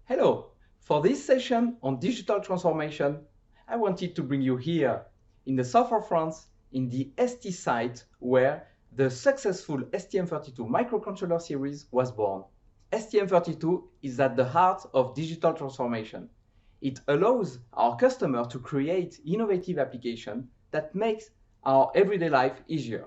Hello! For this session on digital transformation, I wanted to bring you here in the south of France in the ST site where the successful STM32 microcontroller series was born. STM32 is at the heart of digital transformation. It allows our customers to create innovative applications that makes our everyday life easier.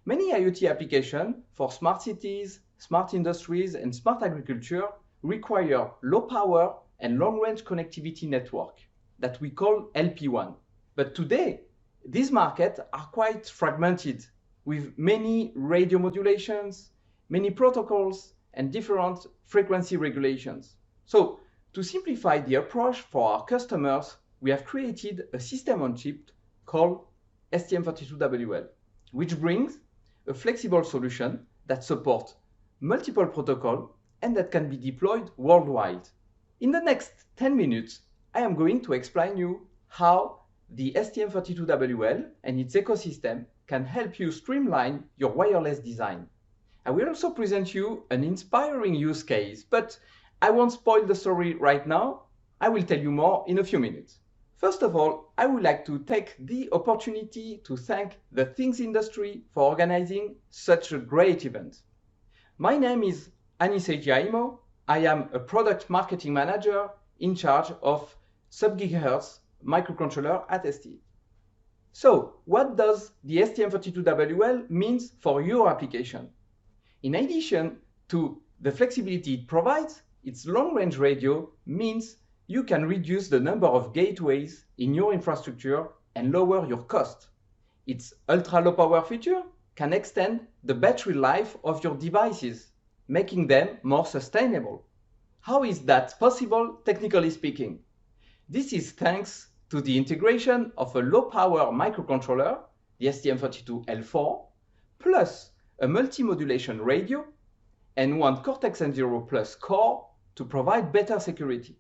Many IoT applications for smart cities, smart industries, and smart agriculture require low power and long-range connectivity network that we call LP1. But today, these markets are quite fragmented with many radio modulations, many protocols, and different frequency regulations. So, to simplify the approach for our customers, we have created a system on chip called STM32WL, which brings a flexible solution that supports multiple protocols and that can be deployed worldwide. In the next 10 minutes, I am going to explain you how the STM32WL and its ecosystem can help you streamline your wireless design. I will also present you an inspiring use case, but I won't spoil the story right now. I will tell you more in a few minutes. First of all, I would like to take the opportunity to thank the Things industry for organizing such a great event. My name is Giaimo. I am a product marketing manager in charge of sub-gigahertz microcontroller at ST. So, what does the STM32WL means for your application? In addition to the flexibility it provides, its long-range radio means you can reduce the number of gateways in your infrastructure and lower your cost. Its ultra-low power feature can extend the battery life of your devices, making them more sustainable. How is that possible, technically speaking? This is thanks to the integration of a low-power microcontroller, the STM32L4, plus a multi-modulation radio and one Cortex-M0 Plus core to provide better security.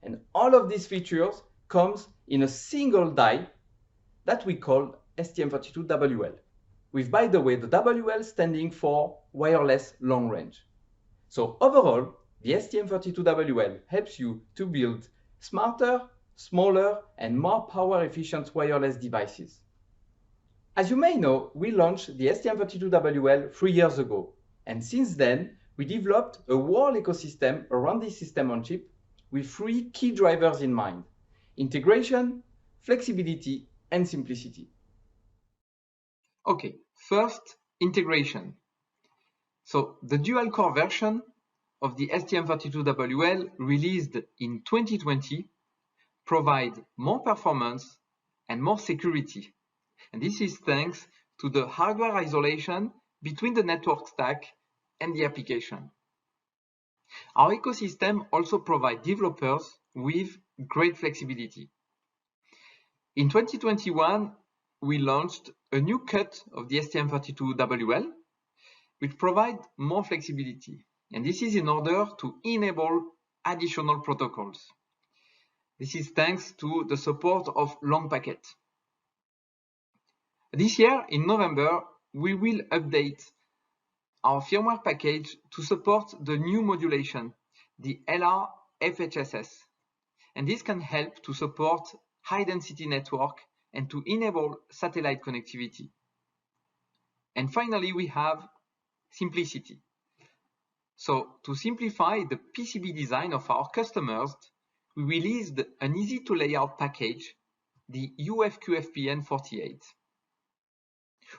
And all of these features comes in a single die that we call STM32WL, with, by the way, the WL standing for wireless long range. So overall, the STM32WL helps you to build smarter, smaller, and more power-efficient wireless devices. As you may know, we launched the STM32WL 3 years ago, and since then, we developed a whole ecosystem around this system on chip with 3 key drivers in mind: integration, flexibility, and simplicity. Okay, first, integration. So the dual-core version of the STM32WL released in 2020 provides more performance and more security. And this is thanks to the hardware isolation between the network stack and the application. Our ecosystem also provides developers with great flexibility. In 2021, we launched a new cut of the STM32WL, which provides more flexibility. And this is in order to enable additional protocols. This is thanks to the support of long packet. This year, in November, we will update our firmware package to support the new modulation, the LR-FHSS. And this can help to support high-density network and to enable satellite connectivity. And finally, we have simplicity. So to simplify the PCB design of our customers, we released an easy-to-layout package, the UFQFPN48.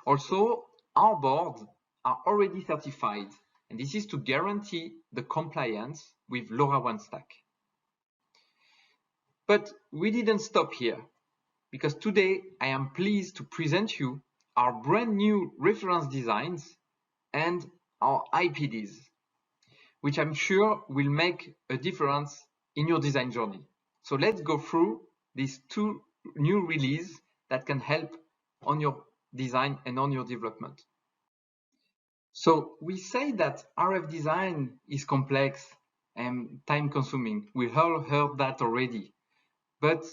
Also, our boards are already certified, and this is to guarantee the compliance with LoRaWAN stack. But we didn't stop here, because today I am pleased to present you our brand new reference designs and our IPDs, which I'm sure will make a difference in your design journey. So let's go through these 2 new releases that can help on your design and on your development. So we say that RF design is complex and time-consuming. We all heard that already. But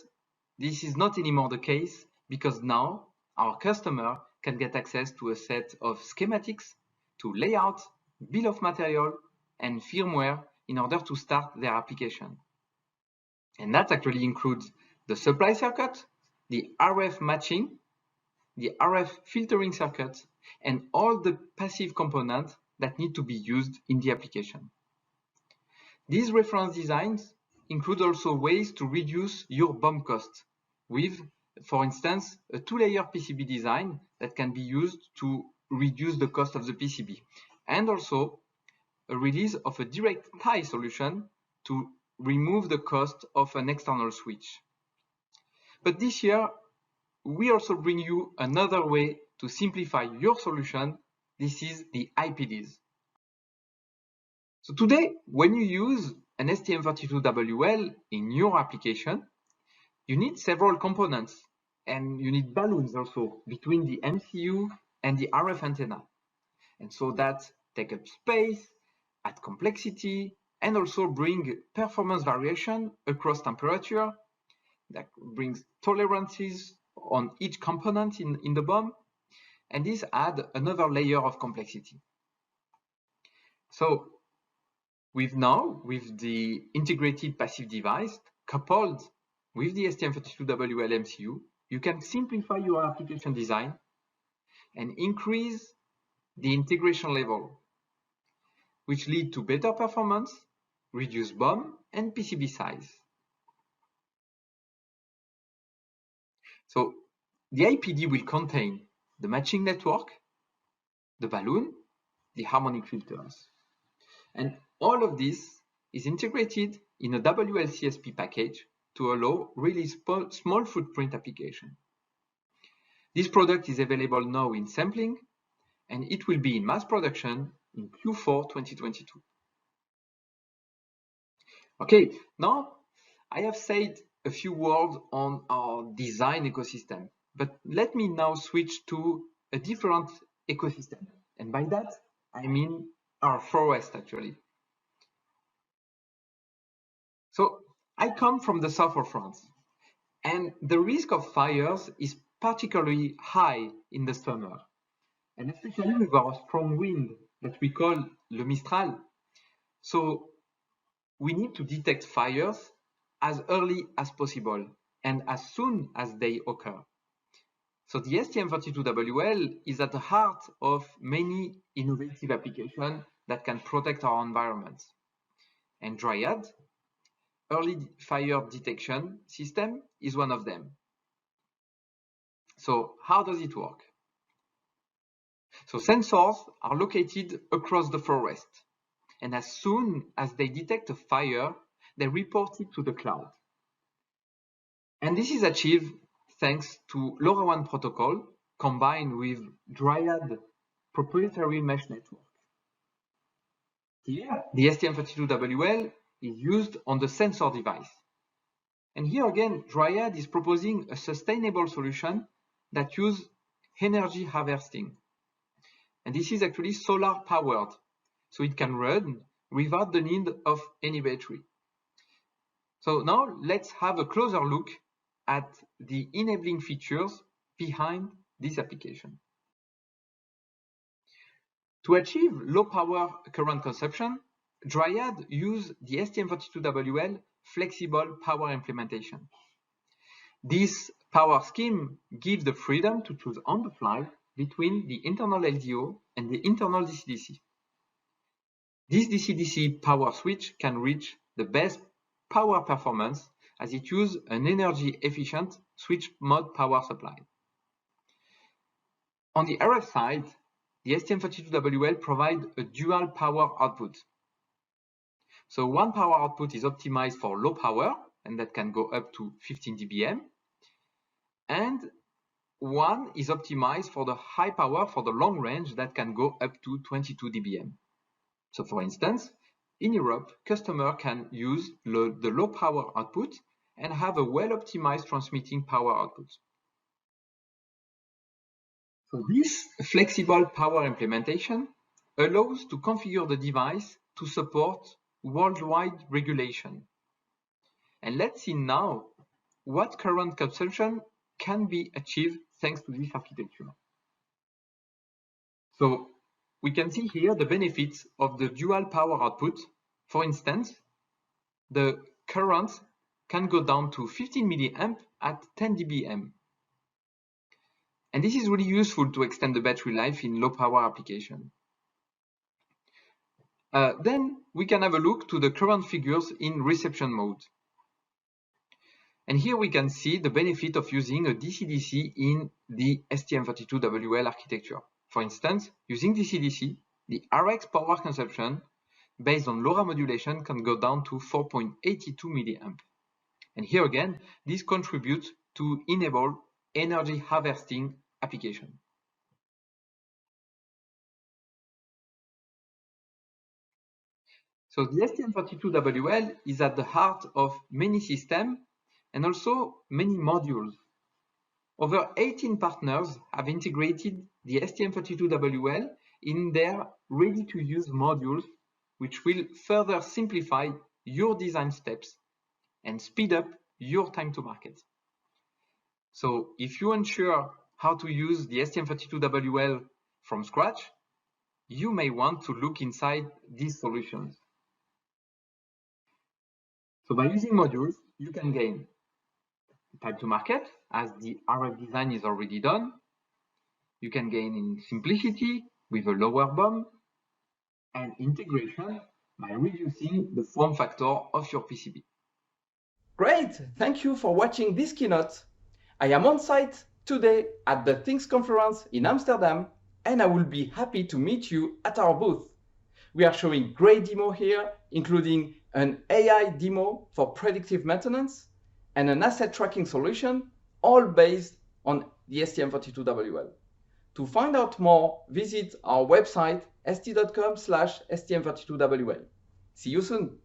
this is not anymore the case, because now our customer can get access to a set of schematics, to layout, bill of material, and firmware in order to start their application. And that actually includes the supply circuit, the RF matching, the RF filtering circuit, and all the passive components that need to be used in the application. These reference designs include also ways to reduce your BOM cost with, for instance, a two-layer PCB design that can be used to reduce the cost of the PCB, and also a release of a direct tie solution to remove the cost of an external switch. But this year, we also bring you another way to simplify your solution. This is the IPDs. So today, when you use an STM32WL in your application, you need several components, and you need balloons also between the MCU and the RF antenna. And so that takes up space, add complexity, and also bring performance variation across temperature. That brings tolerances on each component in the BOM, and this adds another layer of complexity. So with the integrated passive device coupled with the STM32WL MCU, you can simplify your application design and increase the integration level, which lead to better performance, reduced BOM, and PCB size. So the IPD will contain the matching network, the balloon, the harmonic filters. And all of this is integrated in a WLCSP package to allow really small footprint application. This product is available now in sampling, and it will be in mass production in Q4 2022. Okay, now I have said a few words on our design ecosystem, but let me now switch to a different ecosystem. And by that, I mean our forest actually. So I come from the south of France, and the risk of fires is particularly high in the summer, and especially with our strong wind that we call le Mistral. So we need to detect fires as early as possible and as soon as they occur. So the STM32WL is at the heart of many innovative applications that can protect our environment. And Dryad, early fire detection system, is one of them. So how does it work? So sensors are located across the forest, and as soon as they detect a fire, they report it to the cloud. And this is achieved thanks to LoRaWAN protocol combined with Dryad proprietary mesh network. Here, the STM32WL is used on the sensor device. And here again, Dryad is proposing a sustainable solution that uses energy harvesting. And this is actually solar powered, so it can run without the need of any battery. So now let's have a closer look at the enabling features behind this application. To achieve low power current consumption, Dryad uses the STM32WL Flexible power implementation. This power scheme gives the freedom to choose on the fly between the internal LDO and the internal DC-DC. This DC-DC power switch can reach the best power performance as it uses an energy efficient switch mode power supply. On the RF side, the STM32WL provides a dual power output. So one power output is optimized for low power, and that can go up to 15 dBm, and one is optimized for the high power for the long range that can go up to 22 dBm. So for instance, in Europe, customer can use the low power output and have a well-optimized transmitting power output. So this flexible power implementation allows to configure the device to support worldwide regulation. And let's see now what current consumption can be achieved thanks to this architecture. So we can see here the benefits of the dual power output For instance, the current can go down to 15 milliamp at 10 dBm. And this is really useful to extend the battery life in low power application. Then we can have a look to the current figures in reception mode. And here we can see the benefit of using a DC-DC in the STM32WL architecture. For instance, using DC-DC, the RX power consumption based on LoRa modulation can go down to 4.82 milliamp. And here again, this contributes to enable energy harvesting application. So the STM32WL is at the heart of many systems and also many modules. Over 18 partners have integrated the STM32WL in their ready-to-use modules, which will further simplify your design steps and speed up your time to market. So if you're unsure how to use the STM32WL from scratch, you may want to look inside these solutions. So by using modules, you can gain time to market, as the RF design is already done. You can gain in simplicity with a lower BOM, and integration by reducing the form factor of your PCB. Great! Thank you for watching this keynote. I am on site today at the Things conference in Amsterdam, and I will be happy to meet you at our booth. We are showing great demo here, including an AI demo for predictive maintenance and an asset tracking solution, all based on the STM32WL. To find out more, visit our website st.com/STM32WL. See you soon!